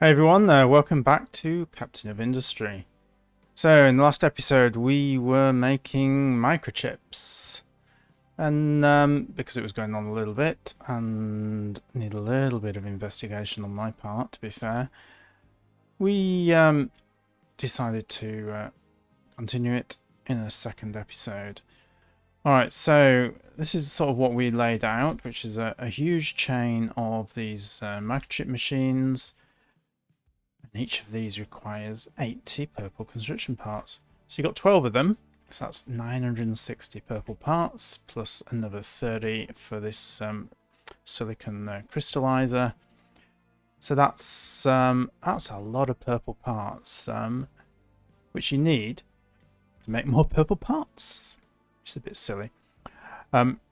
Hey everyone, welcome back to Captain of Industry. So in the last episode we were making microchips and because it was going on a little bit and need a little bit of investigation on my part, to be fair, we decided to continue it in a second episode. Alright, so this is sort of what we laid out, which is a huge chain of these microchip machines. And each of these requires 80 purple construction parts. So you've got 12 of them, so that's 960 purple parts, plus another 30 for this silicon crystallizer. So that's a lot of purple parts, which you need to make more purple parts, which is a bit silly.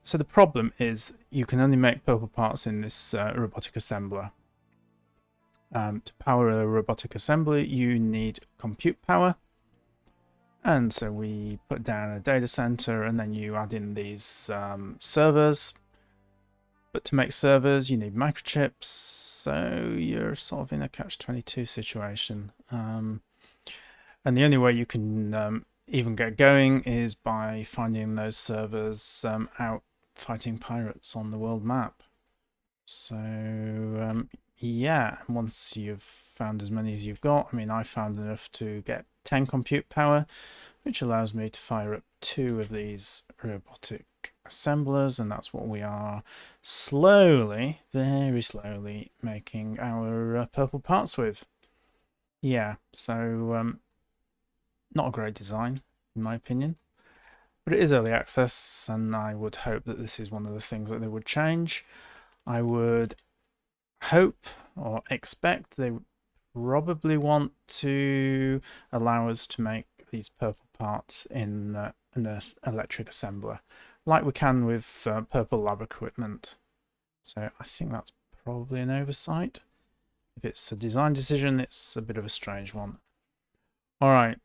So the problem is you can only make purple parts in this robotic assembler. To power a robotic assembly, you need compute power. And so we put down a data center and then you add in these servers. But to make servers, you need microchips. So you're sort of in a catch-22 situation. And the only way you can even get going is by finding those servers out fighting pirates on the world map. So yeah, once you've found as many as you've got, I mean, I found enough to get 10 compute power, which allows me to fire up 2 of these robotic assemblers, and that's what we are slowly, very slowly, making our purple parts with. Yeah, so not a great design, in my opinion, but it is early access, and I would hope that this is one of the things that they would change. I would hope or expect they probably want to allow us to make these purple parts in an electric assembler, like we can with purple lab equipment. So I think that's probably an oversight. If it's a design decision, it's a bit of a strange one. All right,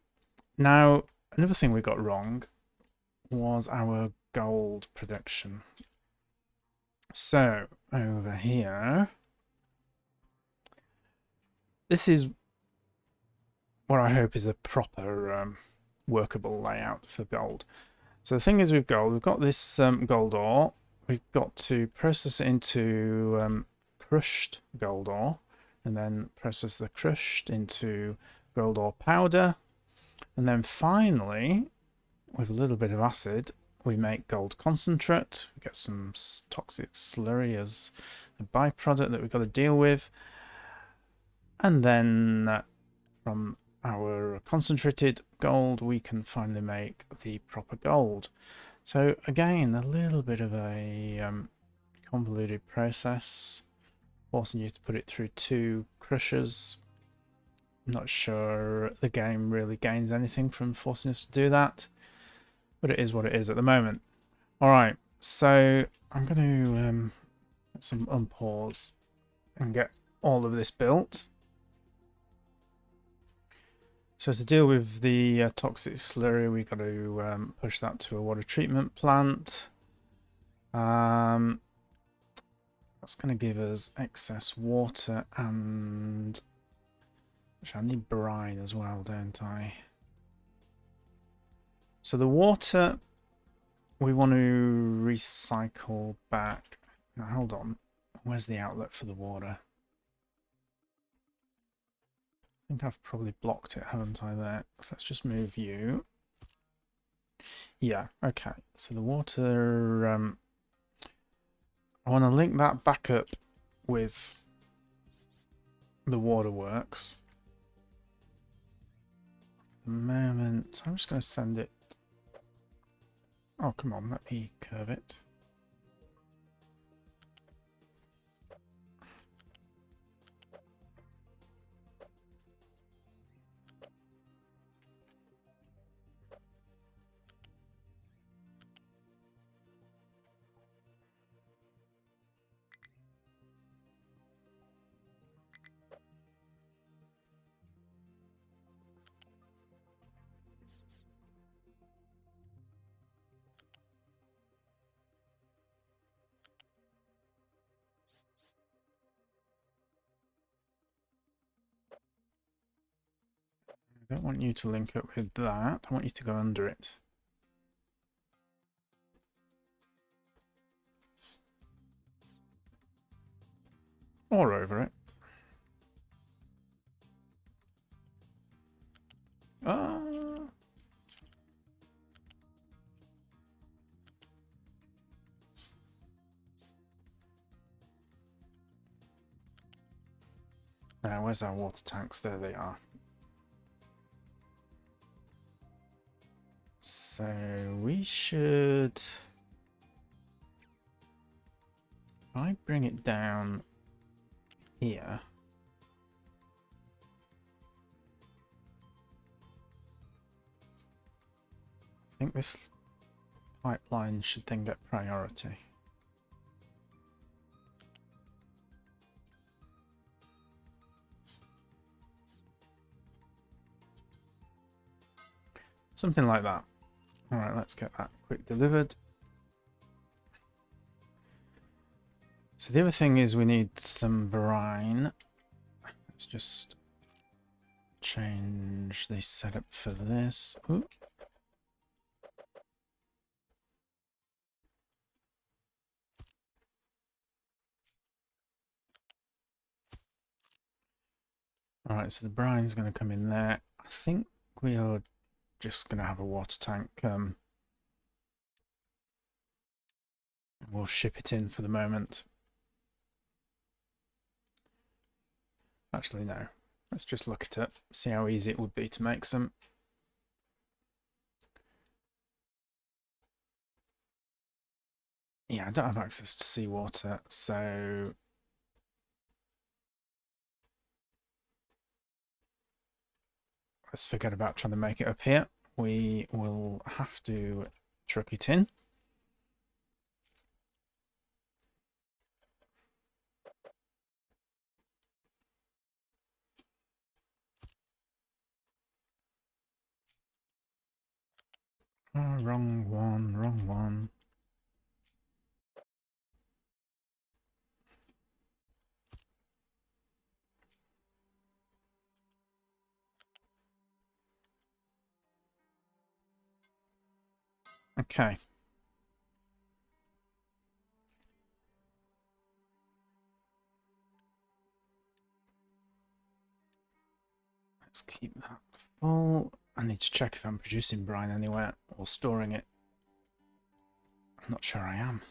now another thing we got wrong was our gold production. So over here, this is what I hope is a proper workable layout for gold. So the thing is with gold, we've got this gold ore. We've got to process it into crushed gold ore, and then process the crushed into gold ore powder. And then finally, with a little bit of acid, we make gold concentrate. We get some toxic slurry as a byproduct that we've got to deal with. And then from our concentrated gold, we can finally make the proper gold. So again, a little bit of a convoluted process, forcing you to put it through 2 crushers. I'm not sure the game really gains anything from forcing us to do that, but it is what it is at the moment. All right, so I'm going to some unpause and get all of this built. So to deal with the toxic slurry, we've got to push that to a water treatment plant. That's going to give us excess water, and I need brine as well, don't I? So the water we want to recycle back. Now hold on, where's the outlet for the water? I think I've probably blocked it, haven't I, there? So let's just move you. Yeah, okay. So the water, I want to link that back up with the waterworks. At the moment, I'm just going to send it. Oh, come on, let me curve it. I don't want you to link up with that. I want you to go under it. Or over it. Ah. Now, where's our water tanks? There they are. So we should... If I bring it down here... I think this pipeline should then get priority. Something like that. Alright, let's get that quick delivered. So the other thing is we need some brine. Let's just change the setup for this. Ooh. Alright, so the brine's going to come in there. I think we are just going to have a water tank. We'll ship it in for the moment. Actually, no. Let's just look it up, see how easy it would be to make some. Yeah, I don't have access to seawater, so... Let's forget about trying to make it up here. We will have to truck it in. Oh, wrong one, wrong one. Okay. Let's keep that full. I need to check if I'm producing brine anywhere or storing it. I'm not sure I am.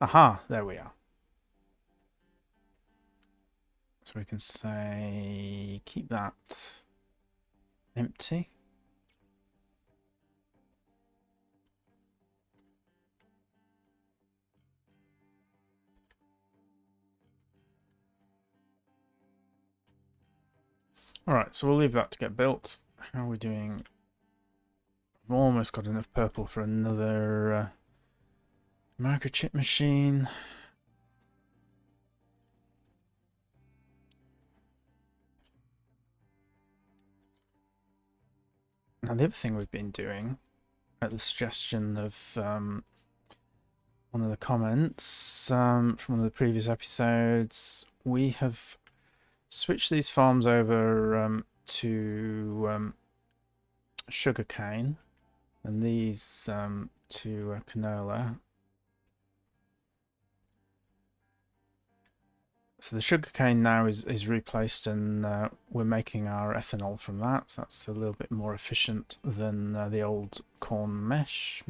Aha, there we are. So we can say keep that empty. Alright, so we'll leave that to get built. How are we doing? I've almost got enough purple for another microchip machine. Now the other thing we've been doing, at the suggestion of one of the comments from one of the previous episodes, we have switched these farms over to sugarcane, and these to canola. So the sugarcane now is replaced, and we're making our ethanol from that. So that's a little bit more efficient than the old corn mash.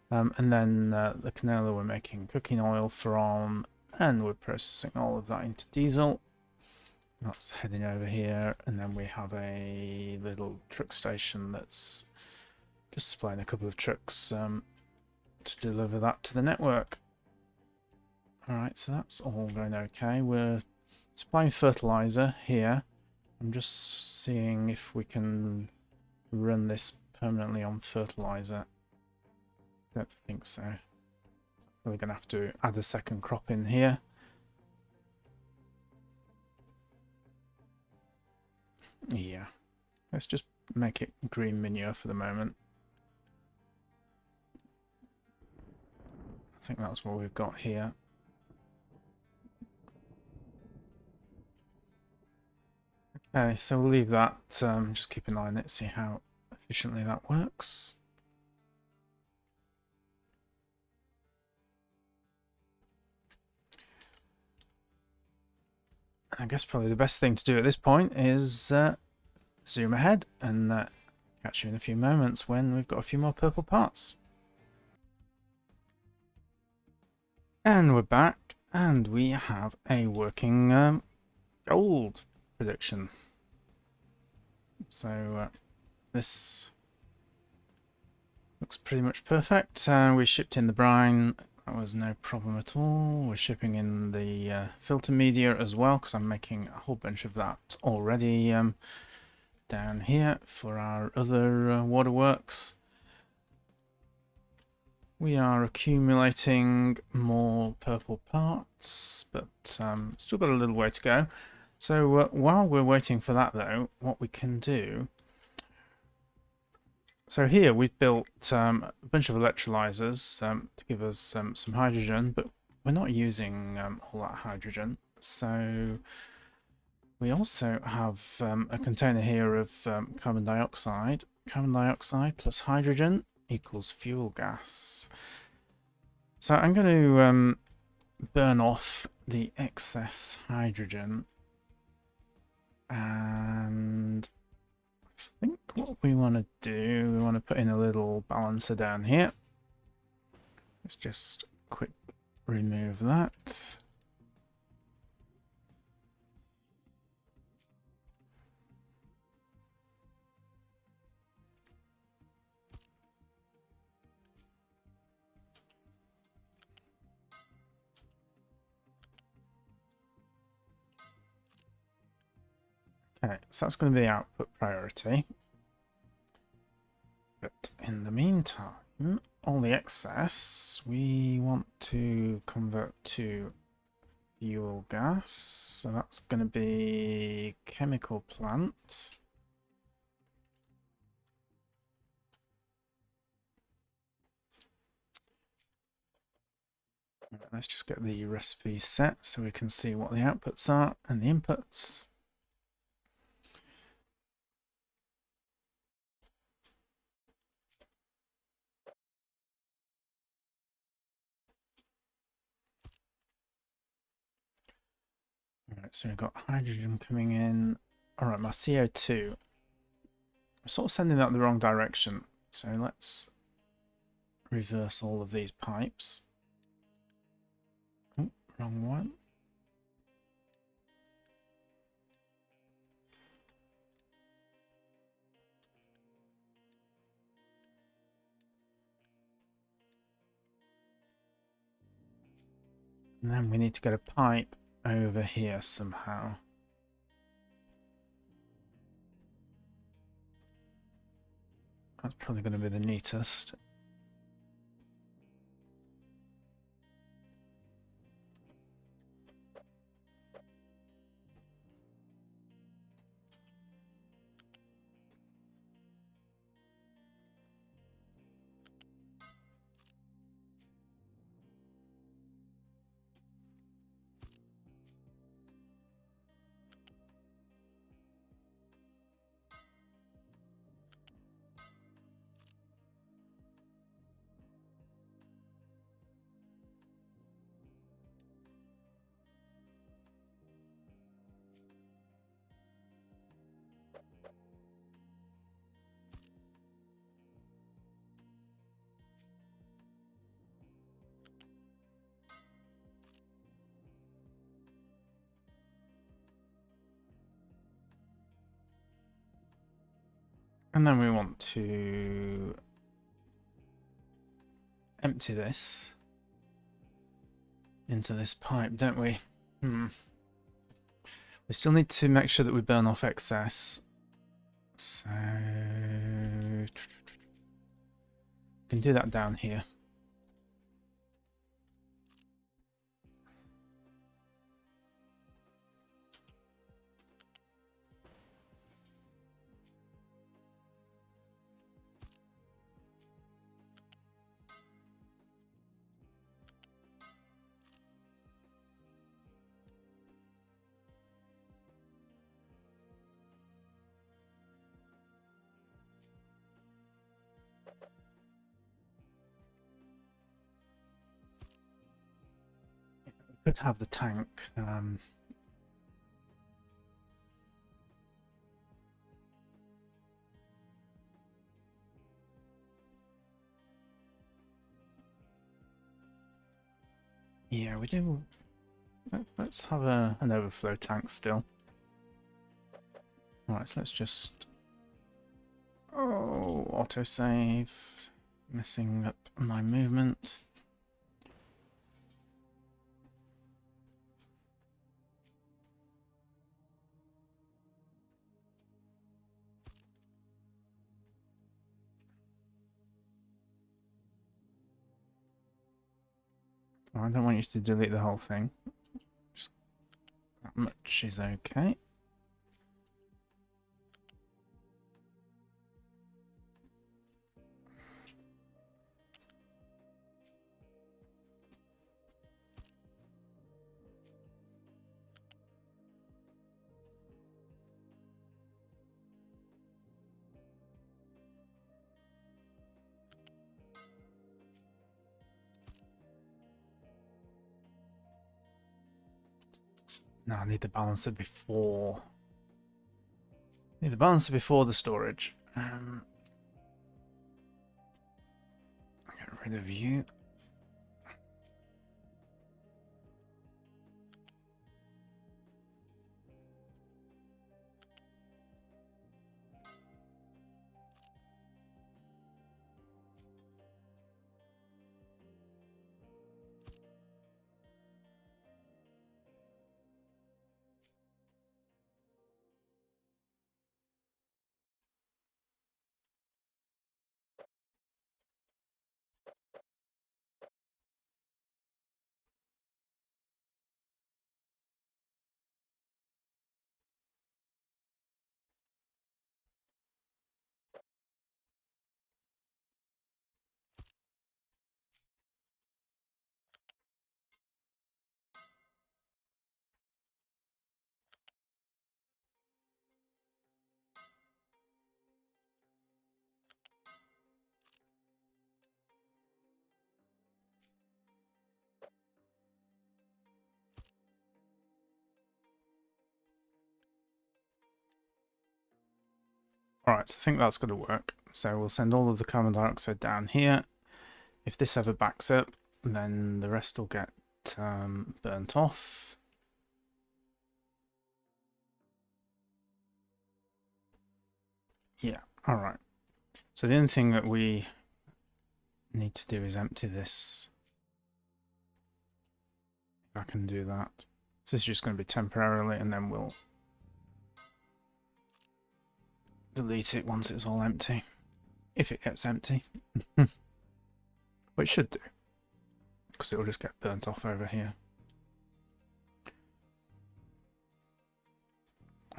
And then the canola we're making cooking oil from, and we're processing all of that into diesel. That's heading over here, and then we have a little truck station that's just supplying a couple of trucks to deliver that to the network. Alright, so that's all going okay. We're supplying fertilizer here. I'm just seeing if we can run this permanently on fertilizer. Don't think so. We're going to have to add a second crop in here. Yeah, let's just make it green manure for the moment. I think that's what we've got here. Okay, so we'll leave that, just keep an eye on it, see how efficiently that works. I guess probably the best thing to do at this point is zoom ahead and catch you in a few moments when we've got a few more purple parts. And we're back, and we have a working gold prediction. So this looks pretty much perfect. We shipped in the brine. That was no problem at all. We're shipping in the filter media as well, because I'm making a whole bunch of that already down here for our other waterworks. We are accumulating more purple parts, but still got a little way to go. So while we're waiting for that, though, what we can do... So here we've built a bunch of electrolyzers to give us some hydrogen, but we're not using all that hydrogen. So we also have a container here of carbon dioxide. Carbon dioxide plus hydrogen equals fuel gas. So I'm going to burn off the excess hydrogen, and I think what we want to do, we want to put in a little balancer down here. Let's just quick remove that. Okay, so that's going to be the output priority. But in the meantime, all the excess we want to convert to fuel gas. So that's going to be chemical plant. Let's just get the recipe set so we can see what the outputs are and the inputs. Alright, so we've got hydrogen coming in. Alright, my CO2. I'm sort of sending that the wrong direction. So let's reverse all of these pipes. Oh, wrong one. And then we need to get a pipe over here somehow. That's probably going to be the neatest. And then we want to empty this into this pipe, don't we? We still need to make sure that we burn off excess. So we can do that down here. Could have the tank. Yeah, we do. Let's have an overflow tank still. Alright, so let's just... Oh, autosave. Messing up my movement. Oh, I don't want you to delete the whole thing. Just that much is okay. No, I need the balancer before. Need the balancer before the storage. Get rid of you. Alright, so I think that's going to work. So we'll send all of the carbon dioxide down here. If this ever backs up, then the rest will get burnt off. Yeah, alright. So the only thing that we need to do is empty this. If I can do that. So this is just going to be temporarily, and then we'll delete it once it's all empty. If it gets empty. But it should do. Because it will just get burnt off over here.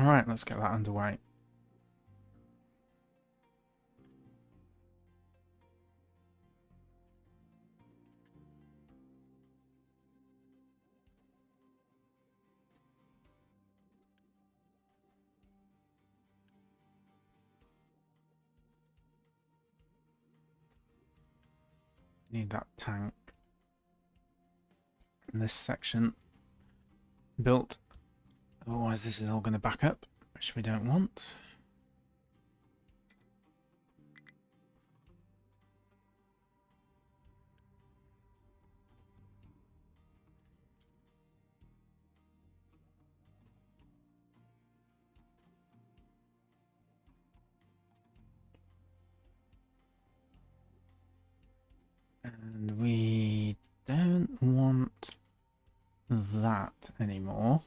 Alright, let's get that underway. Need that tank in this section built. Otherwise this is all going to back up, which we don't want. And we don't want that anymore.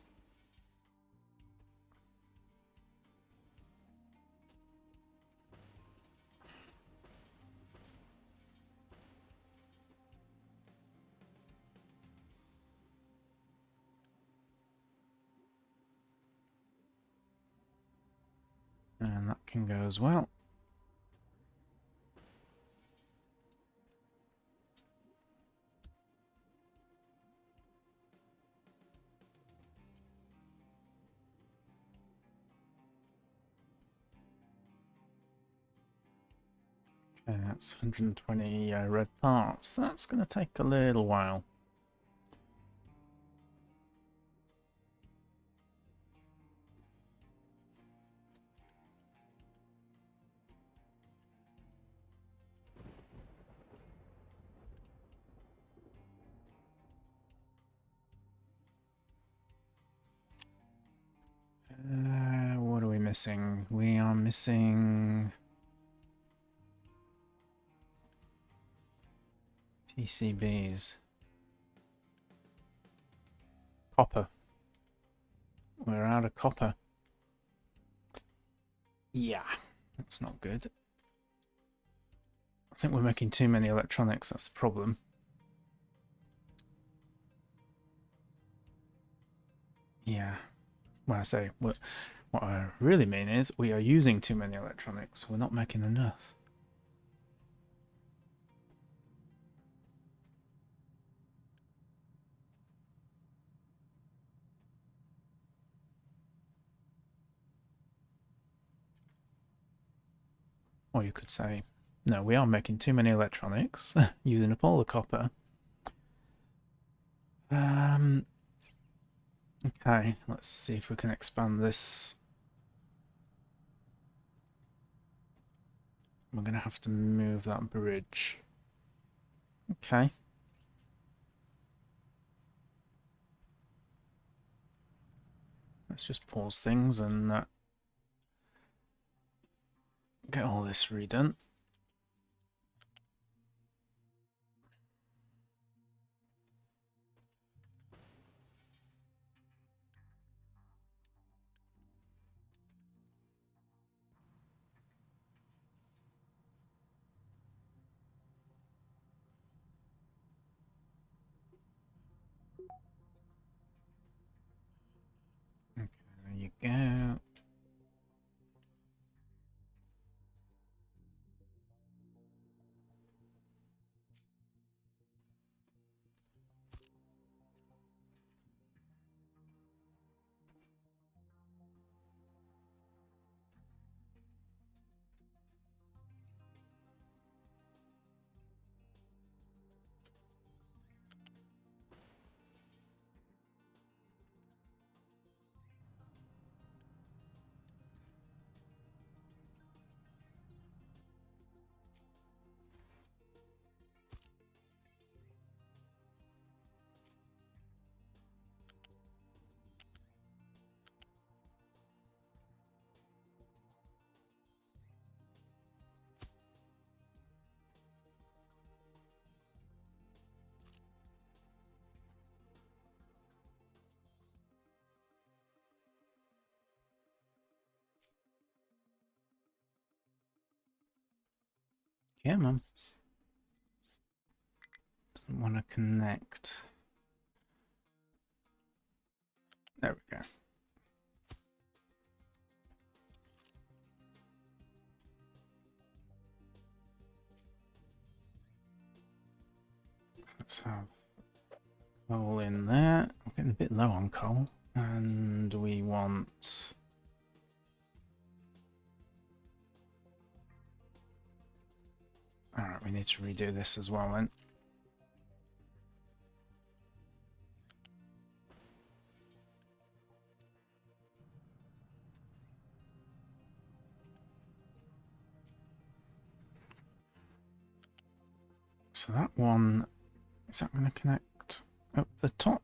And that can go as well. Okay, that's 120 red parts. That's going to take a little while. missing? We are missing PCBs. Copper. We're out of copper. Yeah, that's not good. I think we're making too many electronics, that's the problem. Yeah. When I say what I really mean is we are using too many electronics. We're not making enough. Or you could say, no, we are making too many electronics, using up all the copper. Okay, let's see if we can expand this. We're going to have to move that bridge. Okay. Let's just pause things and get all this redone. Okay, there you go. Yeah, Mum. Doesn't want to connect. There we go. Let's have coal in there. I'm getting a bit low on coal. And we want... Alright, we need to redo this as well then. So that one, is that going to connect up the top?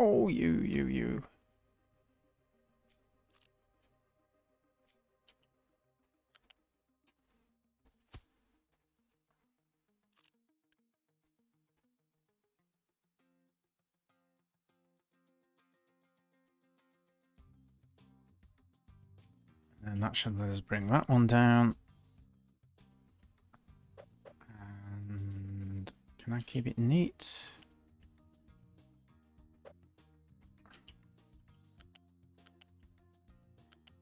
Oh, you. And that should let us bring that one down. And can I keep it neat?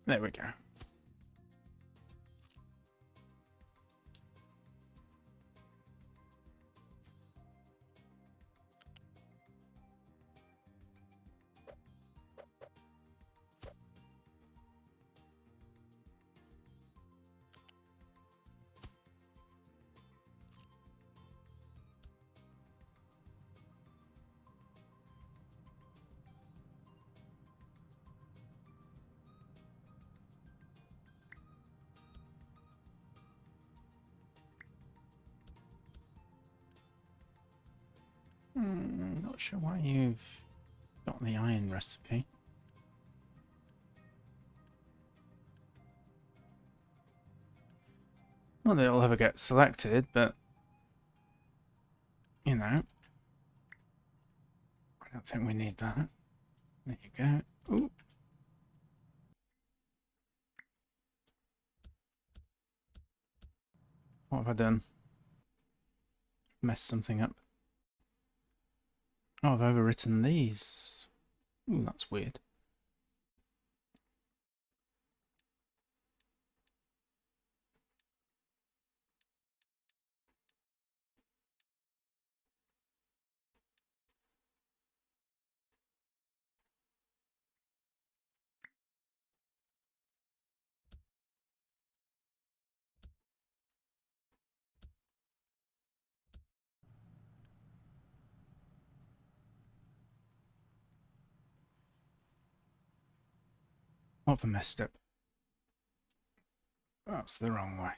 There we go. Not sure why you've got the iron recipe. Not that it'll ever get selected, but you know, I don't think we need that. There you go. Ooh. What have I done? Messed something up. Oh, I've overwritten these. Ooh, that's weird. What have I messed up? That's the wrong way.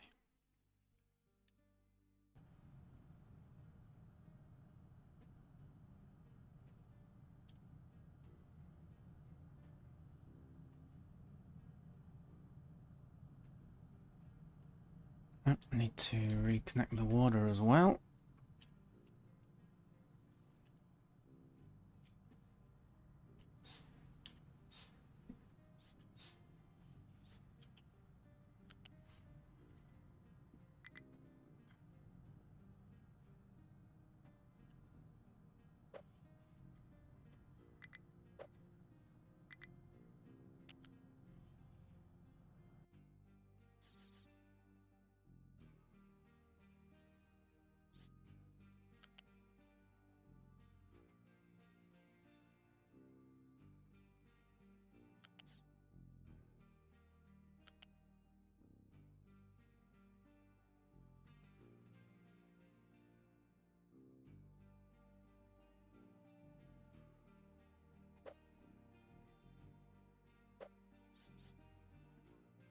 Oh, I need to reconnect the water as well.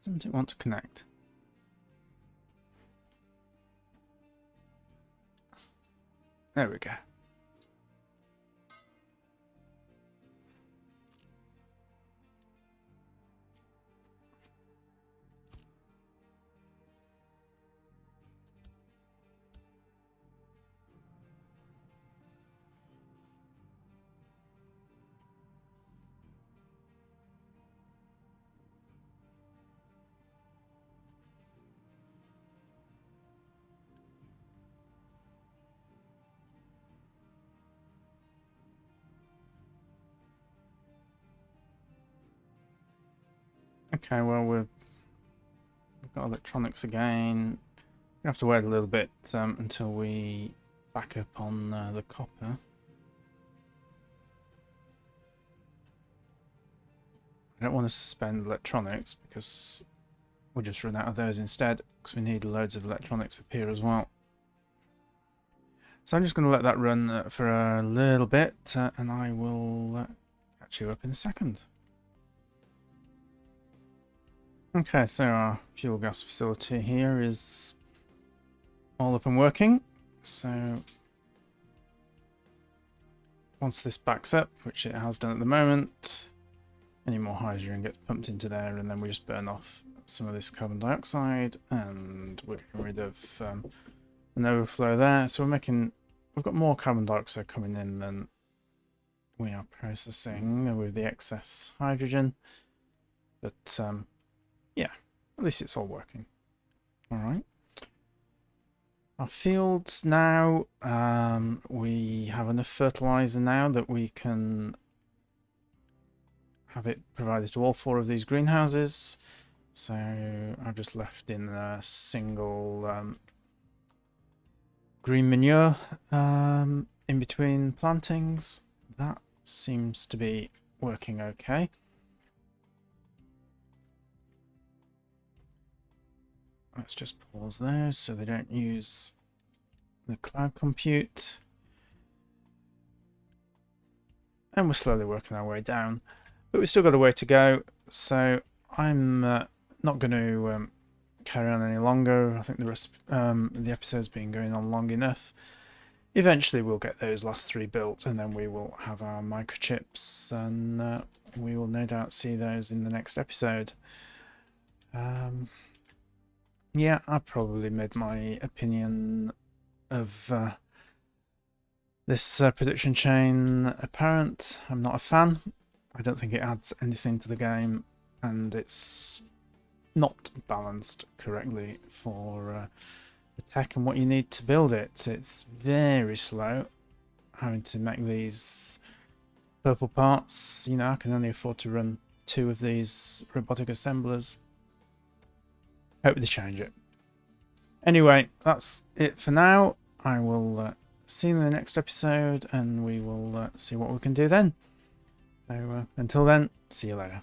Doesn't it want to connect? There we go. Okay, well, we've got electronics again. We have to wait a little bit until we back up on the copper. I don't want to suspend electronics because we'll just run out of those instead, because we need loads of electronics up here as well. So I'm just going to let that run for a little bit, and I will catch you up in a second. Okay, so our fuel gas facility here is all up and working. So once this backs up, which it has done at the moment, any more hydrogen gets pumped into there, and then we just burn off some of this carbon dioxide, and we're getting rid of an overflow there. So we've got more carbon dioxide coming in than we are processing with the excess hydrogen. But yeah, at least it's all working. All right. Our fields now, we have enough fertilizer now that we can have it provided to all 4 of these greenhouses. So I've just left in a single green manure in between plantings. That seems to be working okay. Let's just pause those so they don't use the cloud compute. And we're slowly working our way down, but we've still got a way to go. So I'm not going to carry on any longer. I think the episode's been going on long enough. Eventually we'll get those last 3 built, and then we will have our microchips, and we will no doubt see those in the next episode. Yeah, I probably made my opinion of this production chain apparent. I'm not a fan. I don't think it adds anything to the game, and it's not balanced correctly for the tech and what you need to build it. It's very slow having to make these purple parts. You know, I can only afford to run 2 of these robotic assemblers. Hope they change it. Anyway, that's it for now. I will see you in the next episode, and we will see what we can do then. So until then, see you later.